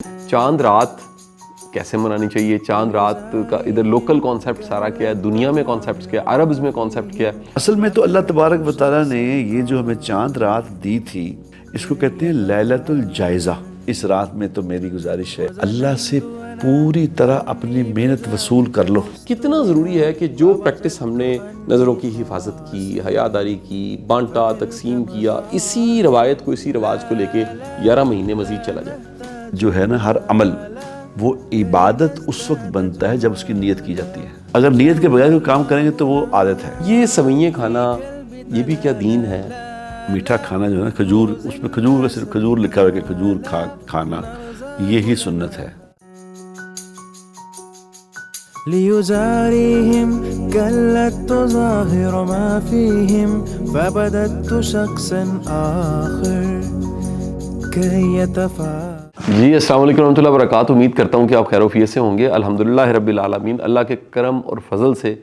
چاند رات کیسے منانی چاہیے؟ چاند رات کا ادھر لوکل کانسیپٹ سارا کیا ہے، دنیا میں کانسیپٹس کیا ہے، عربز میں کانسیپٹ کیا ہے؟ اصل میں تو اللہ تبارک و تعالیٰ نے یہ جو ہمیں چاند رات دی تھی اس کو کہتے ہیں لیلۃ الجائزہ۔ اس رات میں تو میری گزارش ہے اللہ سے پوری طرح اپنی محنت وصول کر لو۔ کتنا ضروری ہے کہ جو پریکٹس ہم نے نظروں کی حفاظت کی، حیاداری کی، بانٹا تقسیم کیا، اسی روایت کو، اسی رواج کو لے کے 11 مہینے مزید چلا جائے۔ جو ہے نا ہر عمل وہ عبادت اس وقت بنتا ہے جب اس کی نیت کی جاتی ہے۔ اگر نیت کے بغیر کوئی کام کریں گے تو وہ عادت ہے۔ یہ سوئیاں کھانا، یہ بھی کیا دین ہے؟ میٹھا کھانا جو ہے نا، کھجور، اس میں کھجور کا صرف کھجور لکھا ہوا ہے کہ کھجور کھانا، یہی سنت ہے۔ ليزاريهم قلت تظاهر ما فيهم فبدت شخصا آخر كي يتفاعل۔ جی السلام علیکم ورحمۃ اللہ وبرکاتہ۔ امید کرتا ہوں کہ آپ خیر و عافیت سے ہوں گے۔ الحمدللہ رب العالمین، اللہ کے کرم اور فضل سے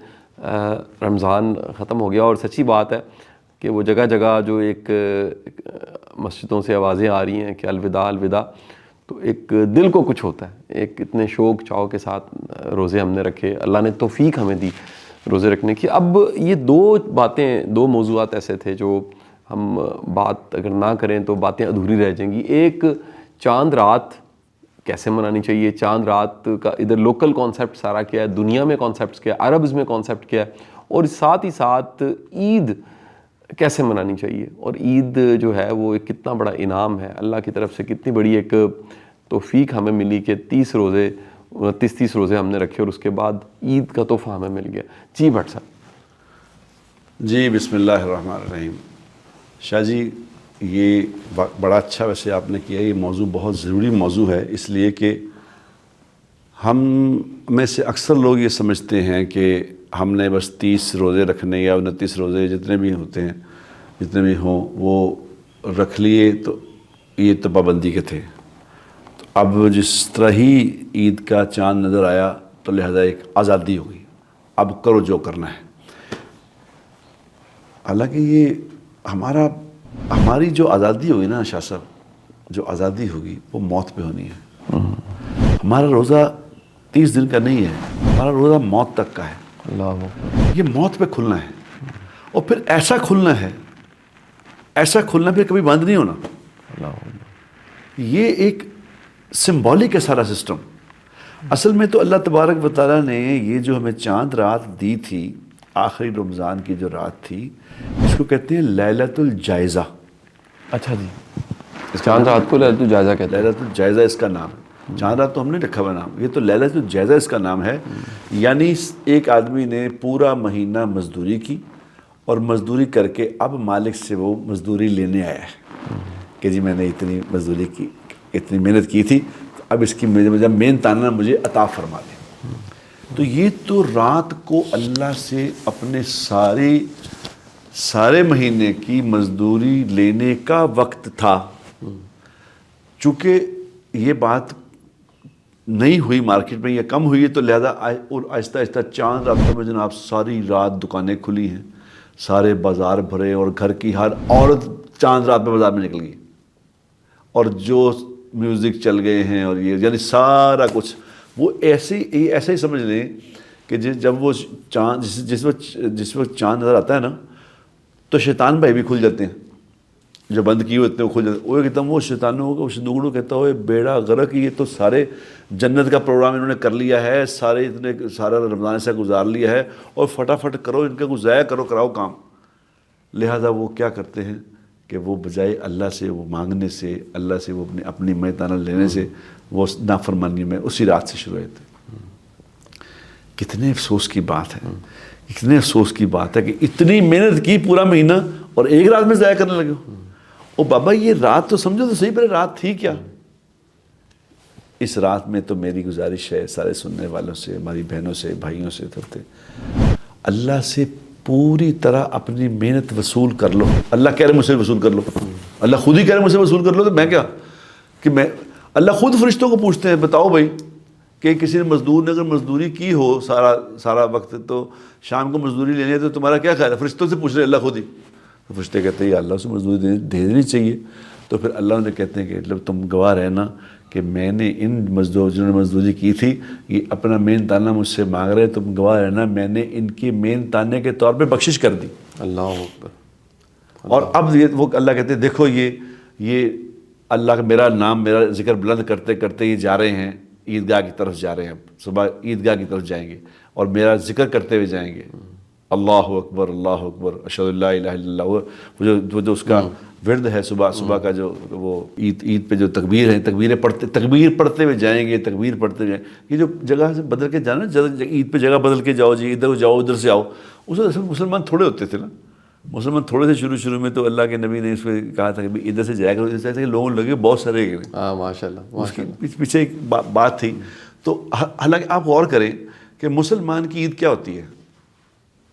رمضان ختم ہو گیا، اور سچی بات ہے کہ وہ جگہ جگہ جو ایک مسجدوں سے آوازیں آ رہی ہیں کہ الوداع الوداع، تو ایک دل کو کچھ ہوتا ہے، ایک اتنے شوق چاو کے ساتھ روزے ہم نے رکھے، اللہ نے توفیق ہمیں دی روزے رکھنے کی۔ اب یہ دو موضوعات ایسے تھے جو ہم بات اگر نہ کریں تو باتیں ادھوری رہ جائیں گی۔ ایک چاند رات کیسے منانی چاہیے، چاند رات کا ادھر لوکل کانسیپٹ سارا کیا ہے، دنیا میں کانسیپٹس کیا ہے، عربز میں کانسیپٹ کیا ہے، اور ساتھ ہی ساتھ عید کیسے منانی چاہیے، اور عید جو ہے وہ ایک کتنا بڑا انعام ہے اللہ کی طرف سے، کتنی بڑی ایک توفیق ہمیں ملی کہ 29 روزے ہم نے رکھے، اور اس کے بعد عید کا تحفہ ہمیں مل گیا۔ جی بھٹ صاحب۔ جی بسم اللہ الرحمن الرحیم۔ شاہ جی یہ بڑا اچھا ویسے آپ نے کیا، یہ موضوع بہت ضروری موضوع ہے، اس لیے کہ ہم میں سے اکثر لوگ یہ سمجھتے ہیں کہ ہم نے بس 30 روزے رکھنے یا 29 روزے جتنے بھی ہوتے ہیں، جتنے بھی ہوں وہ رکھ لیے تو یہ تو پابندی کے تھے۔ تو اب جس طرح ہی عید کا چاند نظر آیا تو لہذا ایک آزادی ہو گئی، اب کرو جو کرنا ہے۔ حالانکہ یہ ہماری جو آزادی ہوگی نا شاہ صاحب، جو آزادی ہوگی وہ موت پہ ہونی ہے۔ ہمارا روزہ 30 دن کا نہیں ہے، ہمارا روزہ موت تک کا ہے۔ یہ موت پہ کھلنا ہے، اور پھر ایسا کھلنا ہے، ایسا کھلنا پھر کبھی بند نہیں ہونا۔ یہ ایک سمبولک ہے سارا سسٹم۔ اصل میں تو اللہ تبارک و تعالیٰ نے یہ جو ہمیں چاند رات دی تھی، آخری رمضان کی جو رات تھی، اس کو کہتے ہیں لیلۃ الجائزہ۔ اچھا جی، چاند رات کو لیلۃ الجائزہ کہتے ہیں۔ لیلۃ الجائزہ اس کا نام ہے، چاند رات تو ہم نے رکھا ہوا نام، یہ تو لیلۃ الجائزہ اس کا نام ہے۔ یعنی ایک آدمی نے پورا مہینہ مزدوری کی، اور مزدوری کر کے اب مالک سے وہ مزدوری لینے آیا ہے کہ جی میں نے اتنی مزدوری کی، اتنی محنت کی تھی، اب اس کی محنت آنا مجھے عطا فرما دے۔ تو یہ تو رات کو اللہ سے اپنے سارے مہینے کی مزدوری لینے کا وقت تھا۔ چونکہ یہ بات نہیں ہوئی مارکیٹ میں یا کم ہوئی ہے، تو لہذا آہستہ آہستہ چاند راتوں میں جناب ساری رات دکانیں کھلی ہیں، سارے بازار بھرے، اور گھر کی ہر عورت چاند رات میں بازار میں نکل گئی، اور جو میوزک چل گئے ہیں، اور یہ یعنی سارا کچھ وہ ایسا ہی سمجھ لیں کہ جب وہ چاند جس وقت چاند نظر آتا ہے نا، تو شیطان بھائی بھی کھل جاتے ہیں، جو بند کیے ہوتے ہیں وہ کھل جاتے ہیں۔ وہ ایک دم وہ شیطانوں کو شدوگڑوں کہتا ہوئے بیڑا غرق، یہ تو سارے جنت کا پروگرام انہوں نے کر لیا ہے، سارا رمضان ایسا گزار لیا ہے، اور فٹافٹ کرو ان کا ضائع کراؤ کام۔ لہذا وہ کیا کرتے ہیں کہ وہ بجائے اللہ سے وہ مانگنے سے، اللہ سے وہ اپنی محنت لینے سے، وہ نافرمانی میں اسی رات سے شروع ہوتے ہیں۔ کتنے افسوس کی بات ہے، اتنے افسوس کی بات ہے کہ اتنی محنت کی پورا مہینہ، اور ایک رات میں ضائع کرنے لگے ہو۔ او بابا یہ رات تو سمجھو تو صحیح، پہلے رات تھی کیا؟ اس رات میں تو میری گزارش ہے سارے سننے والوں سے، ہماری بہنوں سے، بھائیوں سے، اللہ سے پوری طرح اپنی محنت وصول کر لو۔ اللہ کہہ رہے مجھ سے وصول کر لو، اللہ خود ہی کہہ رہے مجھ سے وصول کر لو، تو میں کیا کہ اللہ خود فرشتوں کو پوچھتے ہیں، بتاؤ بھائی کہ کسی نے مزدور نے اگر مزدوری کی ہو سارا وقت، تو شام کو مزدوری لینی ہے، تو تمہارا کیا خیال ہے؟ فرشتوں سے پوچھ رہے اللہ خود ہی۔ تو فرشتے کہتے ہیں یا اللہ سے مزدوری دے دینی چاہیے۔ تو پھر اللہ نے کہتے ہیں کہ تم گواہ رہنا کہ میں نے ان جنہوں نے مزدوری کی تھی یہ اپنا مین تانہ مجھ سے مانگ رہے، تم گواہ رہنا میں نے ان کے مین تانے کے طور پہ بخشش کر دی. اللہ اکبر. اور اب یہ وہ اللہ کہتے ہیں دیکھو یہ اللہ کا میرا نام میرا ذکر بلند کرتے کرتے یہ جا رہے ہیں عیدگاہ کی طرف جا رہے ہیں، صبح عیدگاہ کی طرف جائیں گے اور میرا ذکر کرتے ہوئے جائیں گے. اللہ اکبر اللہ اکبر اشہد ان لا الہ الا اللہ. وہ جو اس کا ورد ہے صبح کا جو وہ عید پہ جو تکبیر ہے، تکبیر پڑھتے ہوئے جائیں گے، تکبیر پڑھتے ہوئے. یہ جو جگہ سے بدل کے جانا، عید پہ جگہ بدل کے جاؤ جی، ادھر جاؤ ادھر سے آؤ. اس وقت مسلمان تھوڑے ہوتے تھے نا، مسلمان تھوڑے سے شروع میں تو اللہ کے نبی نے اس پہ کہا تھا کہ ادھر سے جایا کرو، ادھر سے لوگوں لگے بہت سارے گئے. ہاں ماشاء اللہ. اس کے پیچھے ایک بات تھی. تو حالانکہ آپ غور کریں کہ مسلمان کی عید کیا ہوتی ہے.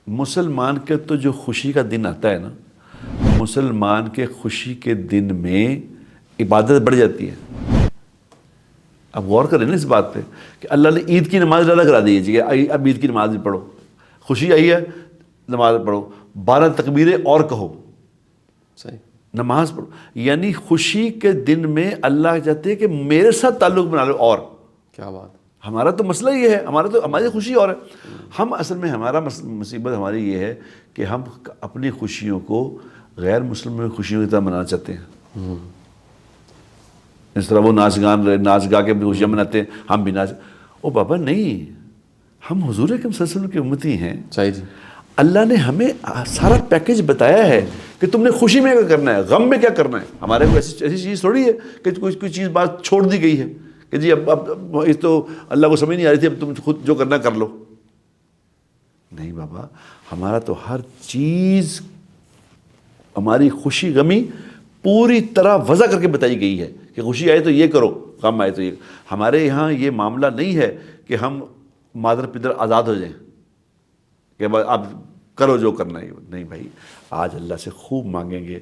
مسلمان کے تو جو خوشی کا دن آتا ہے نا، مسلمان کے خوشی کے دن میں عبادت بڑھ جاتی ہے. آپ غور کریں نا اس بات پہ کہ اللہ نے عید کی نماز ادا کرا دی ہے جی، اب عید کی نماز بھی پڑھو، خوشی آئی ہے نماز پڑھو، 12 تکبیریں اور کہو، صحیح نماز پڑھو. یعنی خوشی کے دن میں اللہ چاہتے ہیں کہ میرے ساتھ تعلق بنا لو. اور کیا بات. ہمارا تو مسئلہ یہ ہے، ہماری خوشی اور ہے. ہم اصل میں ہمارا مصیبت ہماری یہ ہے کہ ہم اپنی خوشیوں کو غیر مسلموں کی خوشیوں کی طرح منانا چاہتے ہیں. اس طرح وہ ناچ گا کے بھی خوشیاں مناتے ہیں، ہم بھی او بابا نہیں، ہم حضور اکرم صلی اللہ علیہ وسلم کے امتی ہیں. صحیح جی. اللہ نے ہمیں سارا پیکیج بتایا ہے کہ تم نے خوشی میں کیا کرنا ہے، غم میں کیا کرنا ہے. ہمارے کو ایسی چیز تھوڑی ہے کہ کوئی چیز بات چھوڑ دی گئی ہے کہ جی اب اس تو اللہ کو سمجھ نہیں آ رہی تھی، اب تم خود جو کرنا کر لو. نہیں بابا، ہمارا تو ہر چیز، ہماری خوشی غمی پوری طرح وضع کر کے بتائی گئی ہے کہ خوشی آئے تو یہ کرو، غم آئے تو یہ. ہمارے یہاں یہ معاملہ نہیں ہے کہ ہم مادر پدر آزاد ہو جائیں کہ آپ کرو جو کرنا ہے. نہیں بھائی، آج اللہ سے خوب مانگیں گے.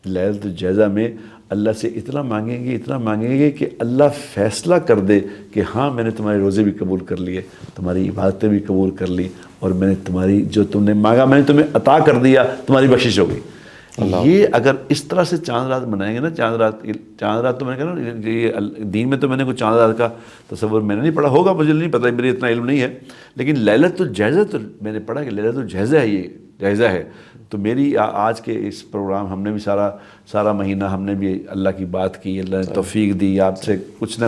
لیلۃ الجائزہ میں اللہ سے اتنا مانگیں گے کہ اللہ فیصلہ کر دے کہ ہاں میں نے تمہارے روزے بھی قبول کر لیے، تمہاری عبادتیں بھی قبول کر لی، اور میں نے تمہاری جو تم نے مانگا میں نے تمہیں عطا کر دیا، تمہاری بخشش ہو گئی. یہ اگر اس طرح سے چاند رات منائیں گے نا، چاند رات تو میں نے کہا نا، یہ دین میں تو میں نے کوئی چاند رات کا تصور میں نے نہیں پڑھا ہوگا، مجھے نہیں پتہ، میرے اتنا علم نہیں ہے. لیکن لیلۃ الجائزہ تو میں نے پڑھا کہ لیلۃ الجائزہ ہے، یہ جائزہ ہے. تو میری آج کے اس پروگرام ہم نے بھی سارا مہینہ ہم نے بھی اللہ کی بات کی، اللہ نے توفیق دی، آپ سے کچھ نہ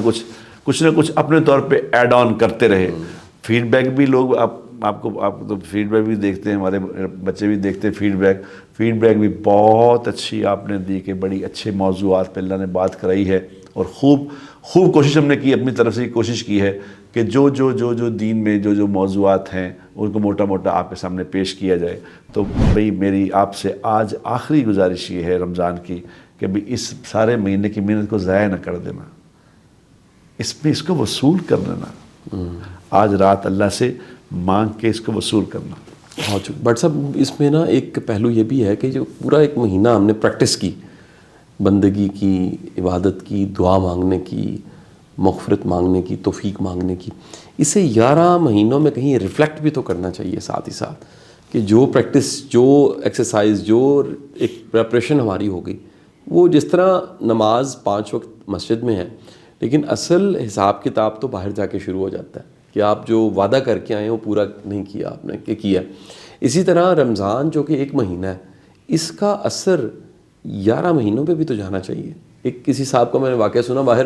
کچھ اپنے طور پہ ایڈ آن کرتے رہے. فیڈ بیک بھی لوگ آپ کو تو فیڈ بیک بھی دیکھتے ہیں، ہمارے بچے بھی دیکھتے ہیں فیڈ بیک بھی بہت اچھی آپ نے دی کہ بڑی اچھے موضوعات پہ اللہ نے بات کرائی ہے. اور خوب کوشش ہم نے کی، اپنی طرف سے کوشش کی ہے کہ جو دین میں جو موضوعات ہیں ان کو موٹا آپ کے سامنے پیش کیا جائے. تو بھئی میری آپ سے آج آخری گزارش یہ ہے رمضان کی کہ بھئی اس سارے مہینے کی محنت کو ضائع نہ کر دینا، اس کو وصول کر لینا. آج رات اللہ سے مانگ کے اس کو وصول کرنا. بٹ صاحب اس میں نا ایک پہلو یہ بھی ہے کہ جو پورا ایک مہینہ ہم نے پریکٹس کی، بندگی کی، عبادت کی، دعا مانگنے کی، مغفرت مانگنے کی، توفیق مانگنے کی، اسے 11 مہینوں میں کہیں ریفلیکٹ بھی تو کرنا چاہیے ساتھ ہی ساتھ کہ جو پریکٹس، جو ایکسرسائز، جو ایک پریپریشن ہماری ہو گئی، وہ جس طرح نماز 5 وقت مسجد میں ہے، لیکن اصل حساب کتاب تو باہر جا کے شروع ہو جاتا ہے کہ آپ جو وعدہ کر کے آئے ہیں وہ پورا نہیں کیا آپ نے، کہ کیا. اسی طرح رمضان جو کہ 1 مہینہ ہے، اس کا اثر 11 مہینوں پہ بھی تو جانا چاہیے. ایک کسی صاحب کا میں نے واقعہ سنا، باہر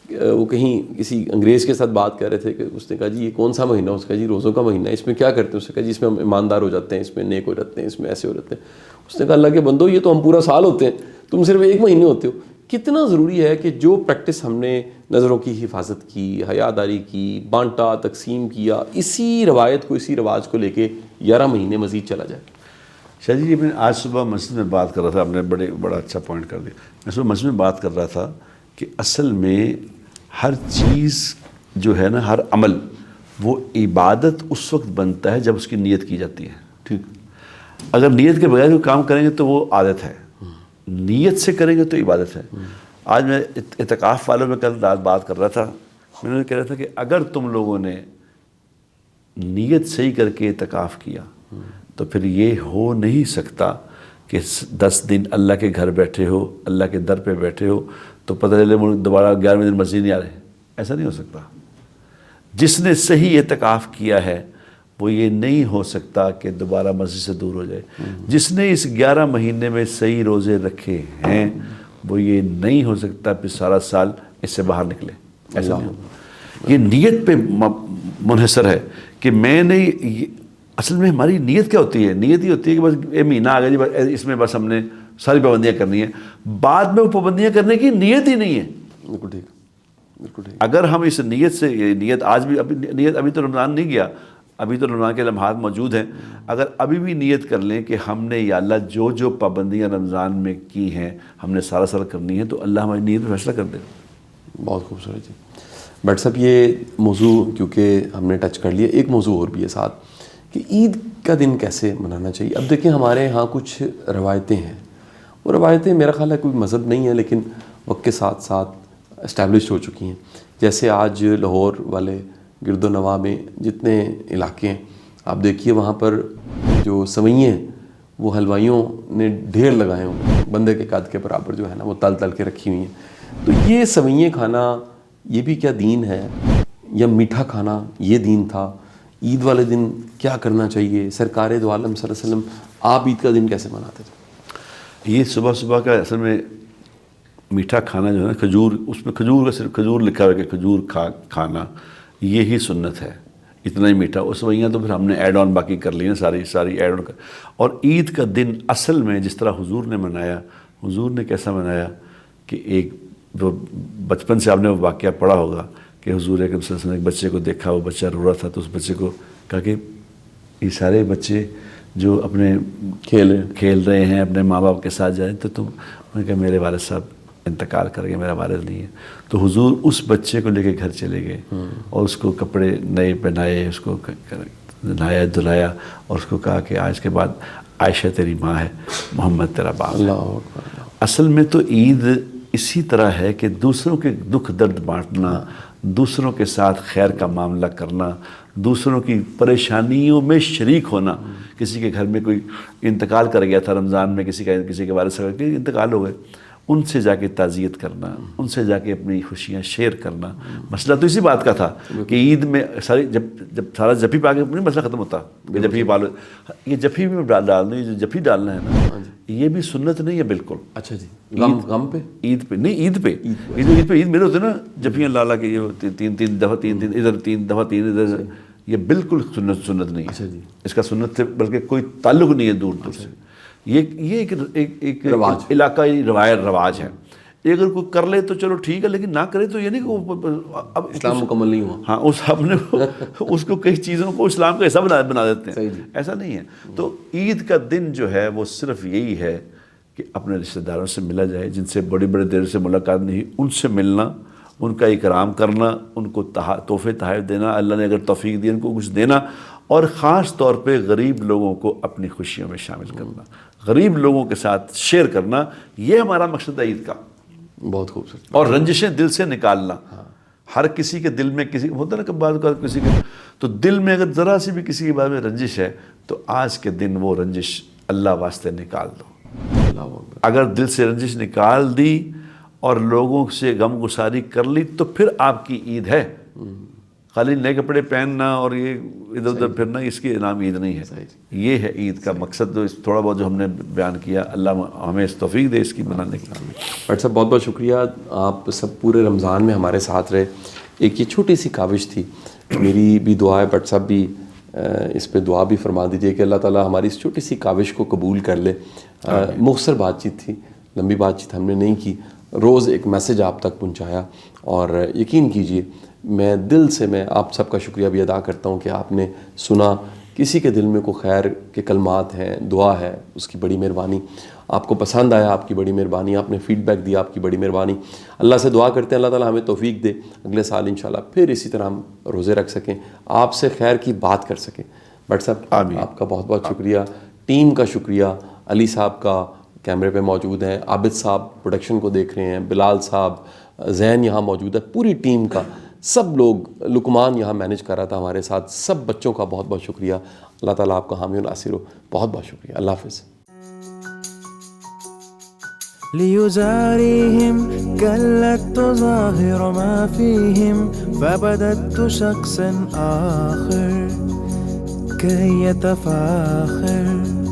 وہ کہیں کسی انگریز کے ساتھ بات کر رہے تھے کہ اس نے کہا جی یہ کون سا مہینہ؟ اس کا جی روزوں کا مہینہ ہے، اس میں کیا کرتے ہیں؟ اس نے کہا جی اس میں ہم ایماندار ہو جاتے ہیں، اس میں نیک ہو جاتے ہیں، اس میں ایسے ہو جاتے ہیں. اس نے کہا اللہ کے بندو یہ تو ہم پورا سال ہوتے ہیں، تم صرف 1 مہینے ہوتے ہو. کتنا ضروری ہے کہ جو پریکٹس ہم نے نظروں کی حفاظت کی، حیا داری کی، بانٹا تقسیم کیا، اسی روایت کو، اسی رواج کو لے کے 11 مہینے مزید چلا جائے. شاہ جی میں آج صبح مسجد میں بات کر رہا تھا، آپ نے بڑا اچھا پوائنٹ کر دیا. میں صبح مسجد میں بات کر رہا تھا کہ اصل میں ہر چیز جو ہے نا، ہر عمل وہ عبادت اس وقت بنتا ہے جب اس کی نیت کی جاتی ہے. ٹھیک، اگر نیت کے بغیر کوئی کام کریں گے تو وہ عادت ہے، نیت سے کریں گے تو عبادت ہے. آج میں اعتکاف والوں میں کل رات بات کر رہا تھا، میں نے کہہ رہا تھا کہ اگر تم لوگوں نے نیت صحیح کر کے اعتکاف کیا تو پھر یہ ہو نہیں سکتا کہ 10 دن اللہ کے گھر بیٹھے ہو، اللہ کے در پہ بیٹھے ہو تو پتہ چلے دوبارہ 11ویں دن مسجد نہیں آ رہے. ایسا نہیں ہو سکتا. جس نے صحیح اعتکاف کیا ہے وہ یہ نہیں ہو سکتا کہ دوبارہ مسجد سے دور ہو جائے. جس نے اس 11 مہینے میں صحیح روزے رکھے ہیں وہ یہ نہیں ہو سکتا پھر سارا سال اس سے باہر نکلے. ایسا نہیں ہوگا. یہ نیت پہ منحصر ہے کہ میں نے اصل میں ہماری نیت کیا ہوتی ہے؟ نیت ہی ہوتی ہے کہ بس یہ مہینہ آ گیا جی، اس میں بس ہم نے ساری پابندیاں کرنی ہیں. بعد میں وہ پابندیاں کرنے کی نیت ہی نہیں ہے. بالکل ٹھیک، بالکل ٹھیک. اگر ہم اس نیت سے، نیت آج بھی ابھی تو رمضان نہیں گیا، ابھی تو رمضان کے لمحات موجود ہیں. اگر ابھی بھی نیت کر لیں کہ ہم نے یا اللہ جو پابندیاں رمضان میں کی ہیں ہم نے سارا سال کرنی ہے، تو اللہ ہماری نیت میں فیصلہ کر دے. بہت خوبصورت جی. بٹ صاحب یہ موضوع کیونکہ ہم نے ٹچ کر لیا، ایک موضوع اور بھی ہے ساتھ کہ عید کا دن کیسے منانا چاہیے. اب دیکھیں ہمارے ہاں کچھ روایتیں ہیں، وہ روایتیں میرا خیال ہے کوئی مذہب نہیں ہے لیکن وقت کے ساتھ ساتھ اسٹیبلشڈ ہو چکی ہیں. جیسے آج لاہور والے گرد و نواح میں جتنے علاقے ہیں آپ دیکھیے وہاں پر جو سوئیں ہیں وہ حلوائیوں نے ڈھیر لگائے ہوں، بندے کے قد کے برابر جو ہے نا وہ تل تل کے رکھی ہوئی ہیں. تو یہ سوئیں کھانا یہ بھی کیا دین ہے، یا میٹھا کھانا یہ دین تھا؟ عید والے دن کیا کرنا چاہیے؟ سرکار دو عالم صلی اللہ علیہ وسلم آپ عید کا دن کیسے مناتے تھے؟ یہ صبح صبح کا اصل میں میٹھا کھانا جو ہے نا، کھجور، اس میں کھجور کا صرف کھجور لکھا ہوا ہے کہ کھجور کھانا یہی سنت ہے، اتنا ہی میٹھا. اس وجہ تو پھر ہم نے ایڈ آن باقی کر لی ہیں ساری ایڈ آن کر. اور عید کا دن اصل میں جس طرح حضور نے منایا، حضور نے کیسا منایا کہ ایک جو بچپن سے آپ نے وہ واقعہ پڑھا ہوگا کہ حضور اکرم صلی اللہ علیہ وسلم نے ایک بچے کو دیکھا، وہ بچہ رو رہا تھا، تو اس بچے کو کہا کہ یہ سارے بچے جو اپنے کھیل رہے ہیں اپنے ماں باپ کے ساتھ جائیں تو تم، انہوں نے کہا میرے والد صاحب انتقال کر گئے، میرا والد نہیں ہے. تو حضور اس بچے کو لے کے گھر چلے گئے اور اس کو کپڑے نئے پہنائے، اس کو نہایا دھلایا اور اس کو کہا کہ آج کے بعد عائشہ تیری ماں ہے، محمد تیرا باپ ہے. اصل میں تو عید اسی طرح ہے کہ دوسروں کے دکھ درد بانٹنا، دوسروں کے ساتھ خیر کا معاملہ کرنا، دوسروں کی پریشانیوں میں شریک ہونا. کسی کے گھر میں کوئی انتقال کر گیا تھا رمضان میں، کسی کے والد صاحب کے انتقال ہو گئے، ان سے جا کے تعزیت کرنا، ان سے جا کے اپنی خوشیاں شیئر کرنا. مسئلہ تو اسی بات کا تھا کہ عید میں جب سارا جفی پا کے مسئلہ ختم ہوتا کہ جفی پالو، یہ جفی میں ڈالنا، یہ جو جفی ڈالنا ہے نا یہ بھی سنت نہیں ہے بالکل. اچھا جی، غم پہ، عید پہ نہیں، عید پہ عید میرے ہوتے نا جفیاں لالا کے، یہ تین دفعہ تین ادھر، تین دفعہ تین ادھر، یہ بالکل سنت نہیں ہے. اس کا سنت سے بلکہ کوئی تعلق نہیں ہے دور دور سے. یہ ایک علاقائی رواج ہے. اگر کوئی کر لے تو چلو ٹھیک ہے، لیکن نہ کرے تو یہ نہیں کہ اب اسلام مکمل نہیں ہوا. ہاں اس کو کئی چیزوں کو اسلام کا حصہ بنا دیتے ہیں. ایسا نہیں ہے. تو عید کا دن جو ہے وہ صرف یہی ہے کہ اپنے رشتہ داروں سے ملا جائے، جن سے بڑی دیر سے ملاقات نہیں، ان سے ملنا، ان کا اکرام کرنا، ان کو تحفے تحائف دینا، اللہ نے اگر توفیق دی ان کو کچھ دینا، اور خاص طور پہ غریب لوگوں کو اپنی خوشیوں میں شامل کرنا، غریب لوگوں کے ساتھ شیئر کرنا. یہ ہمارا مقصد ہے عید کا. بہت خوبصورت. اور رنجشیں دل سے نکالنا. ہر کسی کے دل میں کسی ہوتا نا کہ بعض اوقات کسی کے تو دل میں اگر ذرا سی بھی کسی کے بارے میں رنجش ہے تو آج کے دن وہ رنجش اللہ واسطے نکال دو. اگر دل سے رنجش نکال دی اور لوگوں سے غم گساری کر لی تو پھر آپ کی عید ہے. خالی نئے کپڑے پہننا اور یہ ادھر ادھر پھرنا، اس کی نام عید نہیں ہے. یہ ہے عید کا مقصد. جو تھوڑا بہت جو ہم نے بیان کیا، اللہ ہمیں توفیق دے اس کی بنانے کی. بٹ صاحب بہت بہت شکریہ، آپ سب پورے رمضان میں ہمارے ساتھ رہے. ایک یہ چھوٹی سی کاوش تھی، میری بھی دعا ہے، بٹ صاحب بھی اس پہ دعا بھی فرما دیجیے کہ اللہ تعالیٰ ہماری اس چھوٹی سی کاوش کو قبول کر لے. مختصر بات چیت تھی، لمبی بات چیت ہم نے نہیں کی، روز ایک میسج آپ تک پہنچایا. اور یقین کیجئے میں دل سے میں آپ سب کا شکریہ بھی ادا کرتا ہوں کہ آپ نے سنا. کسی کے دل میں کوئی خیر کے کلمات ہیں، دعا ہے، اس کی بڑی مہربانی. آپ کو پسند آیا، آپ کی بڑی مہربانی. آپ نے فیڈ بیک دیا، آپ کی بڑی مہربانی. اللہ سے دعا کرتے ہیں اللہ تعالیٰ ہمیں توفیق دے، اگلے سال انشاءاللہ پھر اسی طرح ہم روزے رکھ سکیں، آپ سے خیر کی بات کر سکیں. بٹ صاحب آپ کا بہت بہت شکریہ، ٹیم کا شکریہ. علی صاحب کا کیمرے پہ موجود ہیں، عابد صاحب پروڈکشن کو دیکھ رہے ہیں، بلال صاحب، زین یہاں موجود ہے، پوری ٹیم کا، سب لوگ، لقمان یہاں مینیج کر رہا تھا ہمارے ساتھ، سب بچوں کا بہت بہت شکریہ. اللہ تعالیٰ آپ کا حامی و ناصر ہو. بہت بہت شکریہ. اللہ حافظ. ليزاريهم كلت تظاهر ما فيهم فبدت شخص آخر كي يتفاخر